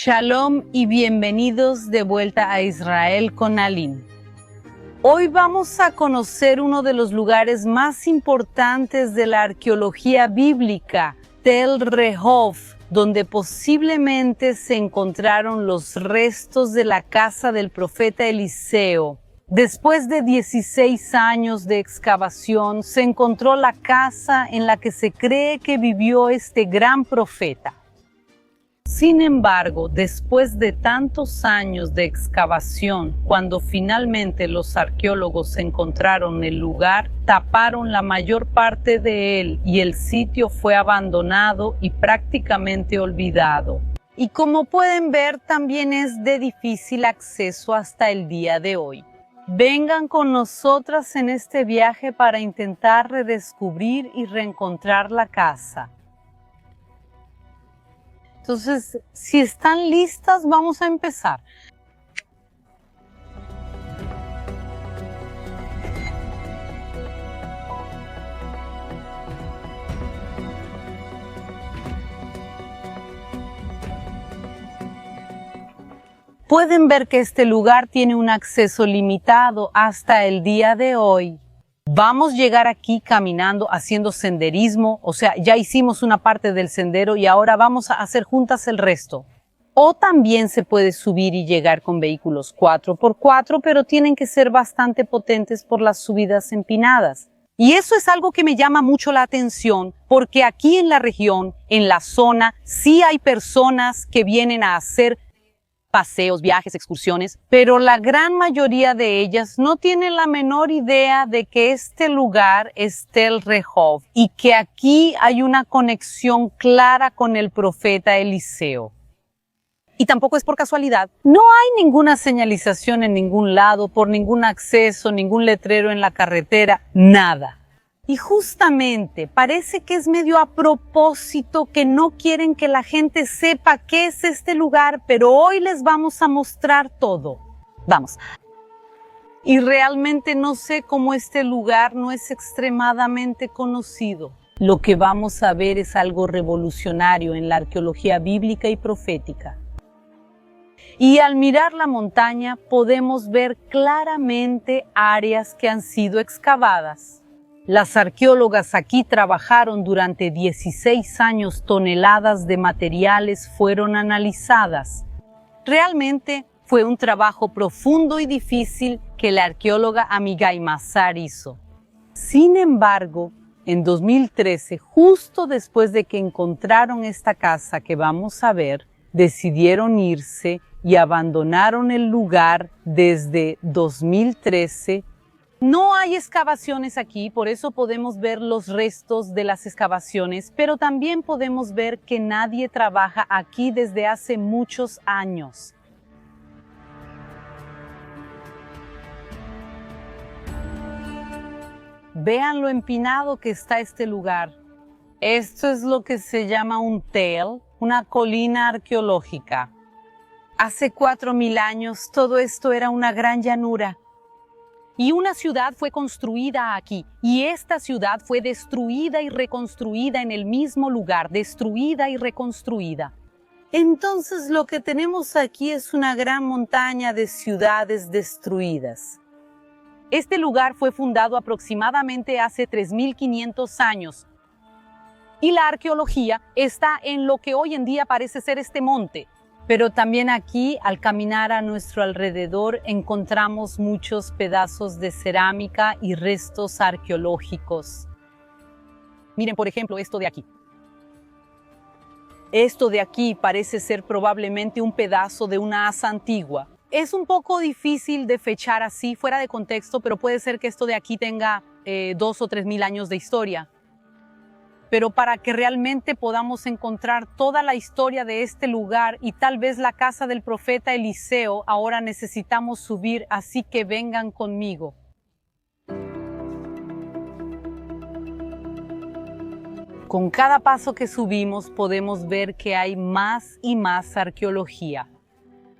Shalom y bienvenidos de vuelta a Israel con Aline. Hoy vamos a conocer uno de los lugares más importantes de la arqueología bíblica, Tel Rehov, donde posiblemente se encontraron los restos de la casa del profeta Eliseo. Después de 16 años de excavación, se encontró la casa en la que se cree que vivió este gran profeta. Sin embargo, después de tantos años de excavación, cuando finalmente los arqueólogos encontraron el lugar, taparon la mayor parte de él y el sitio fue abandonado y prácticamente olvidado. Y como pueden ver, también es de difícil acceso hasta el día de hoy. Vengan con nosotras en este viaje para intentar redescubrir y reencontrar la casa. Entonces, si están listas, vamos a empezar. Pueden ver que este lugar tiene un acceso limitado hasta el día de hoy. Vamos a llegar aquí caminando, haciendo senderismo, o sea, ya hicimos una parte del sendero y ahora vamos a hacer juntas el resto. O también se puede subir y llegar con vehículos 4x4, pero tienen que ser bastante potentes por las subidas empinadas. Y eso es algo que me llama mucho la atención, porque aquí en la región, en la zona, sí hay personas que vienen a hacer paseos, viajes, excursiones, pero la gran mayoría de ellas no tienen la menor idea de que este lugar es Tel Rehov y que aquí hay una conexión clara con el profeta Eliseo. Y tampoco es por casualidad. No hay ninguna señalización en ningún lado, por ningún acceso, ningún letrero en la carretera, nada. Y justamente parece que es medio a propósito que no quieren que la gente sepa qué es este lugar, pero hoy les vamos a mostrar todo. Vamos. Y realmente no sé cómo este lugar no es extremadamente conocido. Lo que vamos a ver es algo revolucionario en la arqueología bíblica y profética. Y al mirar la montaña podemos ver claramente áreas que han sido excavadas. Las arqueólogas aquí trabajaron durante 16 años, toneladas de materiales fueron analizadas. Realmente fue un trabajo profundo y difícil que la arqueóloga Amigai Mazar hizo. Sin embargo, en 2013, justo después de que encontraron esta casa que vamos a ver, decidieron irse y abandonaron el lugar desde 2013. No hay excavaciones aquí, por eso podemos ver los restos de las excavaciones, pero también podemos ver que nadie trabaja aquí desde hace muchos años. Vean lo empinado que está este lugar. Esto es lo que se llama un tel, una colina arqueológica. Hace 4000 años todo esto era una gran llanura. Y una ciudad fue construida aquí, y esta ciudad fue destruida y reconstruida en el mismo lugar, destruida y reconstruida. Entonces lo que tenemos aquí es una gran montaña de ciudades destruidas. Este lugar fue fundado aproximadamente hace 3500 años, y la arqueología está en lo que hoy en día parece ser este monte. Pero también aquí, al caminar a nuestro alrededor, encontramos muchos pedazos de cerámica y restos arqueológicos. Miren, por ejemplo, esto de aquí. Esto de aquí parece ser probablemente un pedazo de una asa antigua. Es un poco difícil de fechar así, fuera de contexto, pero puede ser que esto de aquí tenga 2 o 3000 años de historia. Pero para que realmente podamos encontrar toda la historia de este lugar y tal vez la casa del profeta Eliseo, ahora necesitamos subir, así que vengan conmigo. Con cada paso que subimos podemos ver que hay más y más arqueología.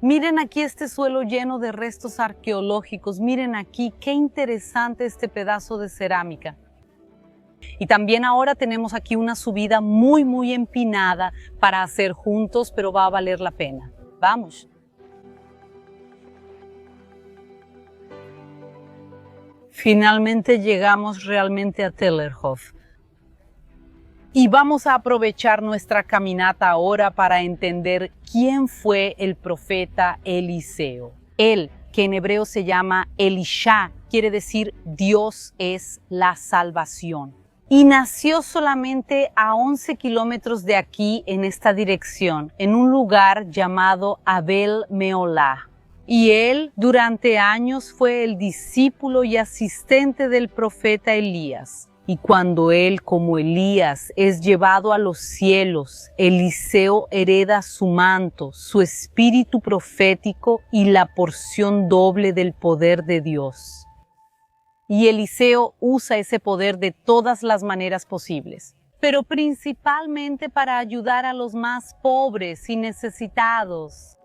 Miren aquí este suelo lleno de restos arqueológicos, miren aquí qué interesante este pedazo de cerámica. Y también ahora tenemos aquí una subida muy empinada para hacer juntos, pero va a valer la pena. Vamos. Finalmente llegamos realmente a Tellerhof. Y vamos a aprovechar nuestra caminata ahora para entender quién fue el profeta Eliseo. Él, que en hebreo se llama Elisha, quiere decir Dios es la salvación. Y nació solamente a 11 kilómetros de aquí, en esta dirección, en un lugar llamado Abel Meolá. Y él durante años fue el discípulo y asistente del profeta Elías. Y cuando él, como Elías, es llevado a los cielos, Eliseo hereda su manto, su espíritu profético y la porción doble del poder de Dios. Y Eliseo usa ese poder de todas las maneras posibles, pero principalmente para ayudar a los más pobres y necesitados.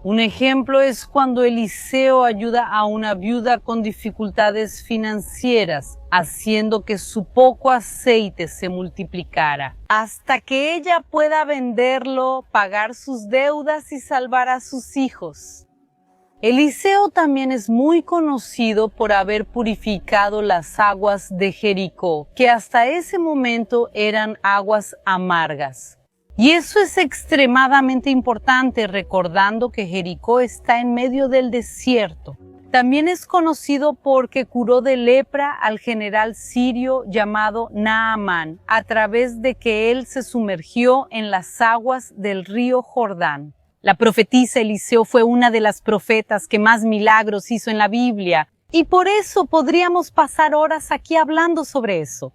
Un ejemplo es cuando Eliseo ayuda a una viuda con dificultades financieras, haciendo que su poco aceite se multiplicara, hasta que ella pueda venderlo, pagar sus deudas y salvar a sus hijos. Eliseo también es muy conocido por haber purificado las aguas de Jericó, que hasta ese momento eran aguas amargas. Y eso es extremadamente importante, recordando que Jericó está en medio del desierto. También es conocido porque curó de lepra al general sirio llamado Naamán, a través de que él se sumergió en las aguas del río Jordán. La profetisa Eliseo fue una de las profetas que más milagros hizo en la Biblia, y por eso podríamos pasar horas aquí hablando sobre eso.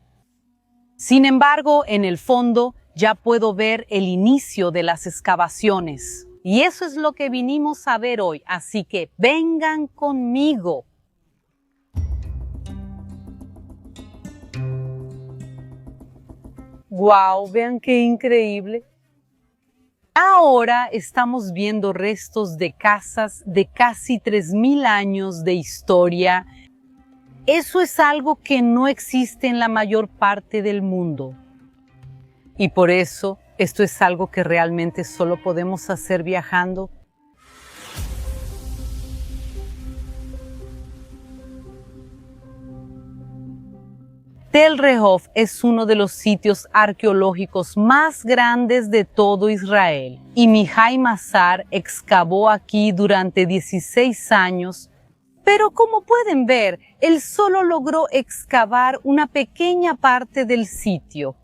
Sin embargo, en el fondo, ya puedo ver el inicio de las excavaciones. Y eso es lo que vinimos a ver hoy, así que vengan conmigo. ¡Wow! Vean qué increíble. Ahora estamos viendo restos de casas de casi 3000 años de historia. Eso es algo que no existe en la mayor parte del mundo. Y por eso, esto es algo que realmente solo podemos hacer viajando. Tel Rehob es uno de los sitios arqueológicos más grandes de todo Israel. Y Mihai Mazar excavó aquí durante 16 años, pero como pueden ver, él solo logró excavar una pequeña parte del sitio.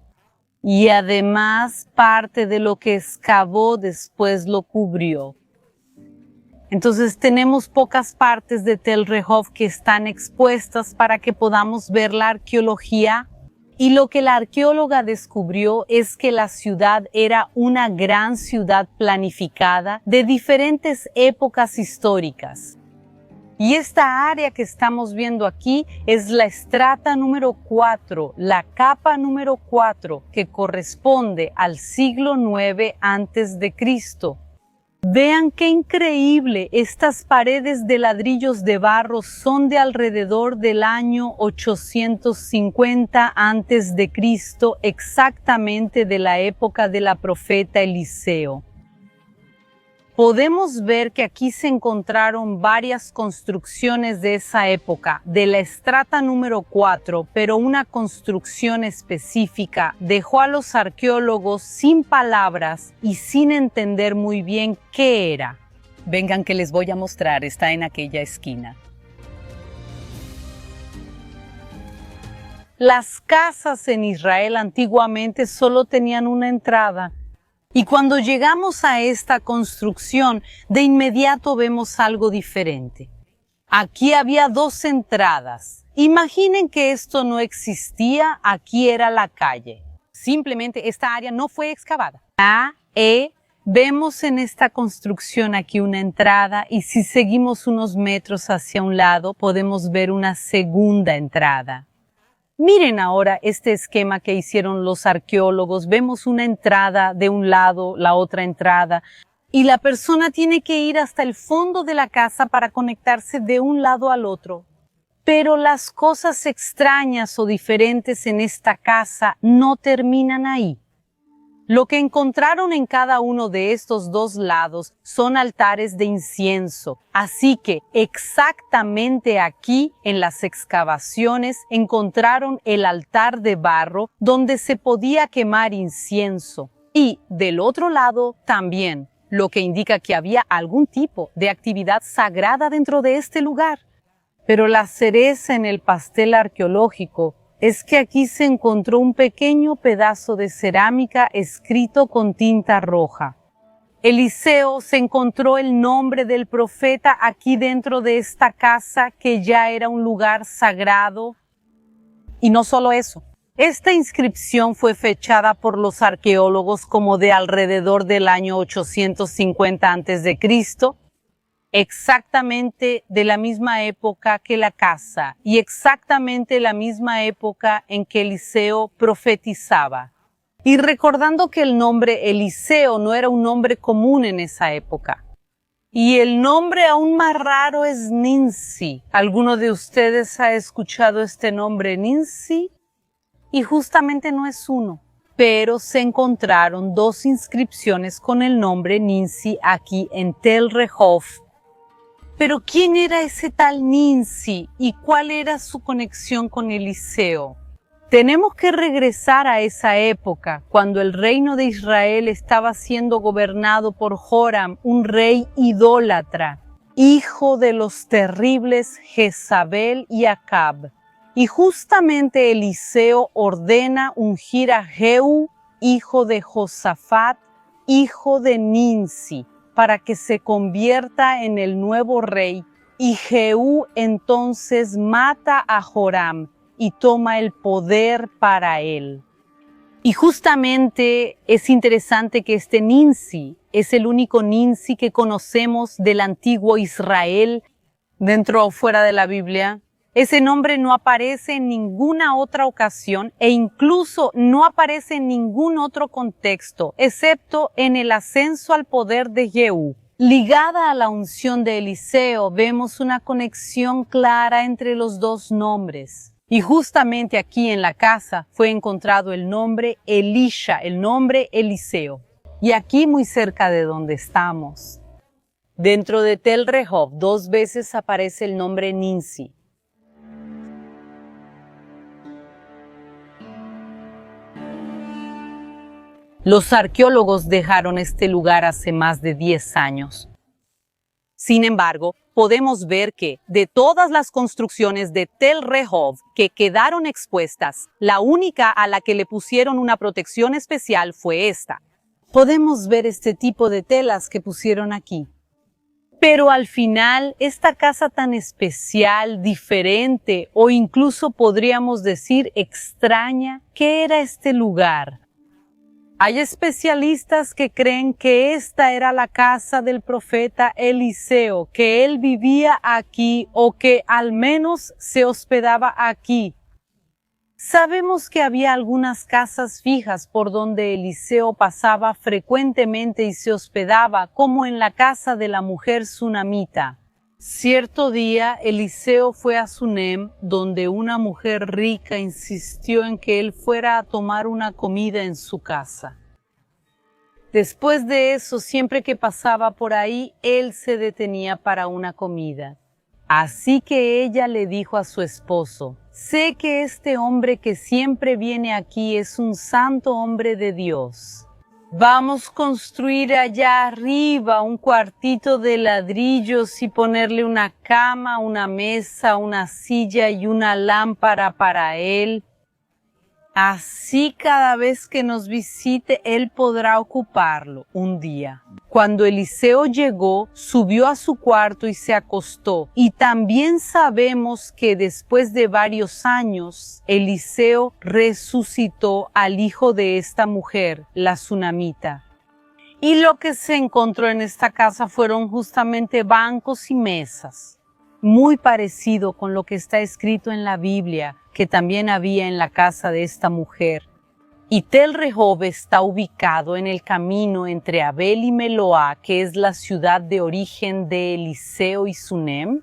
Y además parte de lo que excavó después lo cubrió. Entonces tenemos pocas partes de Tel Rehob que están expuestas para que podamos ver la arqueología. Y lo que la arqueóloga descubrió es que la ciudad era una gran ciudad planificada de diferentes épocas históricas. Y esta área que estamos viendo aquí es la estrata número 4, la capa número 4, que corresponde al siglo IX a.C. Vean qué increíble, estas paredes de ladrillos de barro son de alrededor del año 850 a.C., exactamente de la época de la profeta Eliseo. Podemos ver que aquí se encontraron varias construcciones de esa época, de la estrata número 4, pero una construcción específica dejó a los arqueólogos sin palabras y sin entender muy bien qué era. Vengan que les voy a mostrar, está en aquella esquina. Las casas en Israel antiguamente solo tenían una entrada. Y cuando llegamos a esta construcción, de inmediato vemos algo diferente. Aquí había 2 entradas. Imaginen que esto no existía, aquí era la calle. Simplemente esta área no fue excavada. Vemos en esta construcción aquí una entrada y si seguimos unos metros hacia un lado podemos ver una segunda entrada. Miren ahora este esquema que hicieron los arqueólogos. Vemos una entrada de un lado, la otra entrada, y la persona tiene que ir hasta el fondo de la casa para conectarse de un lado al otro. Pero las cosas extrañas o diferentes en esta casa no terminan ahí. Lo que encontraron en cada uno de estos dos lados son altares de incienso. Así que exactamente aquí en las excavaciones encontraron el altar de barro donde se podía quemar incienso. Y del otro lado también, lo que indica que había algún tipo de actividad sagrada dentro de este lugar. Pero la cereza en el pastel arqueológico es que aquí se encontró un pequeño pedazo de cerámica escrito con tinta roja. Eliseo se encontró el nombre del profeta aquí dentro de esta casa que ya era un lugar sagrado. Y no solo eso, esta inscripción fue fechada por los arqueólogos como de alrededor del año 850 a.C., exactamente de la misma época que la casa y exactamente la misma época en que Eliseo profetizaba. Y recordando que el nombre Eliseo no era un nombre común en esa época. Y el nombre aún más raro es Ninsi. ¿Alguno de ustedes ha escuchado este nombre Ninsi? Y justamente no es uno. Pero se encontraron dos inscripciones con el nombre Ninsi aquí en Tel Rehov. Pero ¿quién era ese tal Ninsi y cuál era su conexión con Eliseo? Tenemos que regresar a esa época, cuando el reino de Israel estaba siendo gobernado por Joram, un rey idólatra, hijo de los terribles Jezabel y Acab. Y justamente Eliseo ordena ungir a Jehú, hijo de Josafat, hijo de Ninsi, para que se convierta en el nuevo rey, y Jehú entonces mata a Joram y toma el poder para él. Y justamente es interesante que este Ninsi es el único Ninsi que conocemos del antiguo Israel dentro o fuera de la Biblia. Ese nombre no aparece en ninguna otra ocasión e incluso no aparece en ningún otro contexto, excepto en el ascenso al poder de Jehú. Ligada a la unción de Eliseo, vemos una conexión clara entre los dos nombres. Y justamente aquí en la casa fue encontrado el nombre Elisha, el nombre Eliseo. Y aquí muy cerca de donde estamos, dentro de Tel Rehov, 2 veces aparece el nombre Ninsi. Los arqueólogos dejaron este lugar hace más de 10 años. Sin embargo, podemos ver que, de todas las construcciones de Tel Rehov que quedaron expuestas, la única a la que le pusieron una protección especial fue esta. Podemos ver este tipo de telas que pusieron aquí. Pero al final, esta casa tan especial, diferente o incluso podríamos decir extraña, ¿qué era este lugar? Hay especialistas que creen que esta era la casa del profeta Eliseo, que él vivía aquí o que al menos se hospedaba aquí. Sabemos que había algunas casas fijas por donde Eliseo pasaba frecuentemente y se hospedaba, como en la casa de la mujer sunamita. Cierto día, Eliseo fue a Sunem, donde una mujer rica insistió en que él fuera a tomar una comida en su casa. Después de eso, siempre que pasaba por ahí, él se detenía para una comida. Así que ella le dijo a su esposo: «Sé que este hombre que siempre viene aquí es un santo hombre de Dios. Vamos a construir allá arriba un cuartito de ladrillos y ponerle una cama, una mesa, una silla y una lámpara para él. Así cada vez que nos visite, él podrá ocuparlo un día». Cuando Eliseo llegó, subió a su cuarto y se acostó. Y también sabemos que después de varios años, Eliseo resucitó al hijo de esta mujer, la sunamita. Y lo que se encontró en esta casa fueron justamente bancos y mesas, muy parecido con lo que está escrito en la Biblia, que también había en la casa de esta mujer. Y Tel Rehov está ubicado en el camino entre Abel y Meloá, que es la ciudad de origen de Eliseo y Sunem.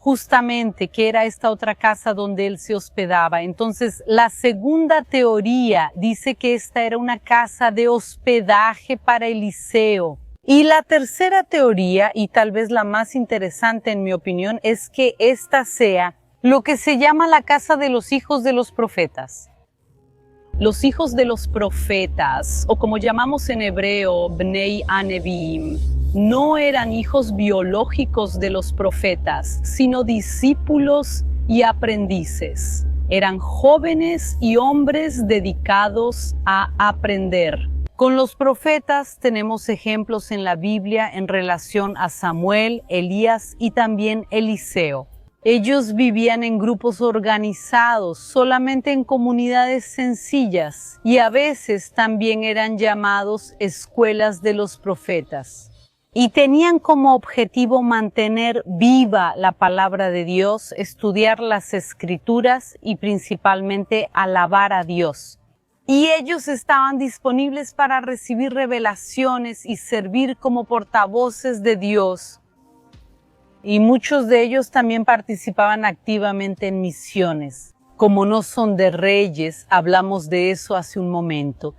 justamente que era esta otra casa donde él se hospedaba. Entonces, la segunda teoría dice que esta era una casa de hospedaje para Eliseo. Y la tercera teoría, y tal vez la más interesante en mi opinión, es que esta sea lo que se llama la casa de los hijos de los profetas. Los hijos de los profetas, o como llamamos en hebreo, Bnei Anevim, no eran hijos biológicos de los profetas, sino discípulos y aprendices. Eran jóvenes y hombres dedicados a aprender. Con los profetas tenemos ejemplos en la Biblia en relación a Samuel, Elías y también Eliseo. Ellos vivían en grupos organizados, solamente en comunidades sencillas, y a veces también eran llamados escuelas de los profetas. Y tenían como objetivo mantener viva la palabra de Dios, estudiar las escrituras y principalmente alabar a Dios. Y ellos estaban disponibles para recibir revelaciones y servir como portavoces de Dios. Y muchos de ellos también participaban activamente en misiones. Como no son de reyes, hablamos de eso hace un momento.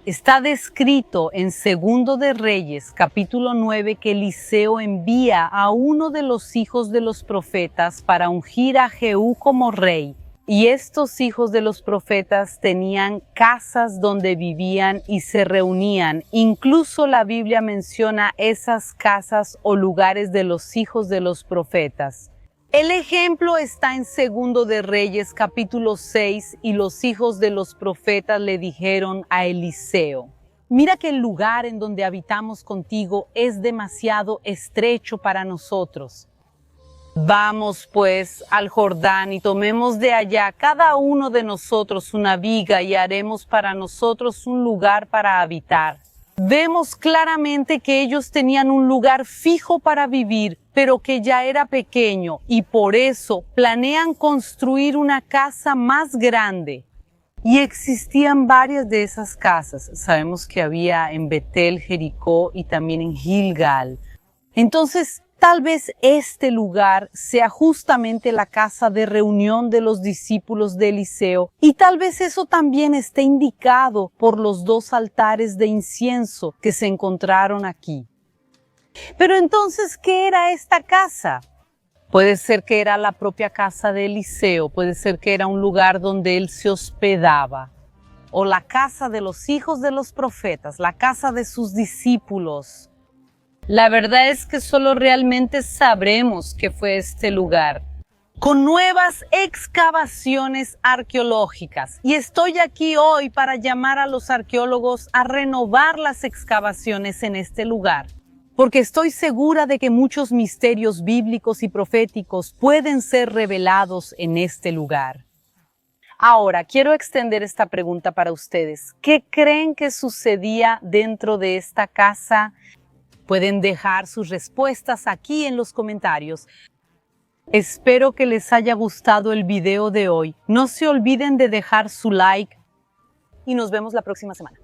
Está descrito en Segundo de Reyes, capítulo 9, que Eliseo envía a uno de los hijos de los profetas para ungir a Jehú como rey. Y estos hijos de los profetas tenían casas donde vivían y se reunían. Incluso la Biblia menciona esas casas o lugares de los hijos de los profetas. El ejemplo está en Segundo de Reyes, capítulo 6, y los hijos de los profetas le dijeron a Eliseo: mira que el lugar en donde habitamos contigo es demasiado estrecho para nosotros. Vamos pues al Jordán y tomemos de allá cada uno de nosotros una viga y haremos para nosotros un lugar para habitar. Vemos claramente que ellos tenían un lugar fijo para vivir, pero que ya era pequeño, y por eso planean construir una casa más grande. Y existían varias de esas casas. Sabemos que había en Betel, Jericó y también en Gilgal. Entonces, tal vez este lugar sea justamente la casa de reunión de los discípulos de Eliseo, y tal vez eso también esté indicado por los dos altares de incienso que se encontraron aquí. Pero entonces, ¿qué era esta casa? Puede ser que era la propia casa de Eliseo, puede ser que era un lugar donde él se hospedaba, o la casa de los hijos de los profetas, la casa de sus discípulos. La verdad es que solo realmente sabremos qué fue este lugar con nuevas excavaciones arqueológicas. Y estoy aquí hoy para llamar a los arqueólogos a renovar las excavaciones en este lugar, porque estoy segura de que muchos misterios bíblicos y proféticos pueden ser revelados en este lugar. Ahora, quiero extender esta pregunta para ustedes. ¿Qué creen que sucedía dentro de esta casa? Pueden dejar sus respuestas aquí en los comentarios. Espero que les haya gustado el video de hoy. No se olviden de dejar su like y nos vemos la próxima semana.